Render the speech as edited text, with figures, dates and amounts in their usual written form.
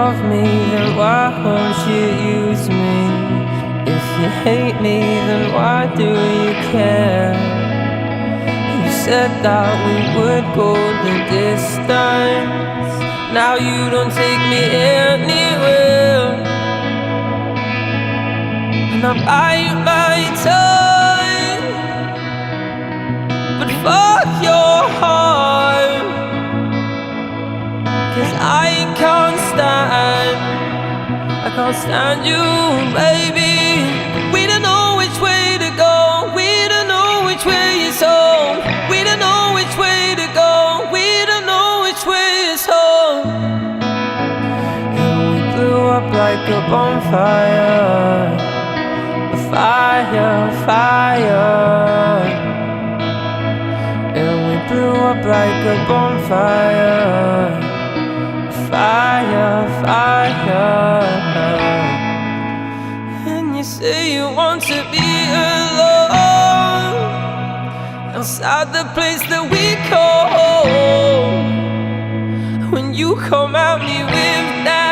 love me, then why won't you use me? If you hate me, then why do you care? You said that we would go the distance. Now you don't take me anywhere, and I bite my tongue. But fuck your heart, 'cause I can't stand you, baby. We don't know which way to go, we don't know which way is home. We don't know which way to go, we don't know which way is home. And we blew up like a bonfire, a fire, fire. And we blew up like a bonfire, fire, fire. And you say you want to be alone outside the place that we call home. When you come at me with that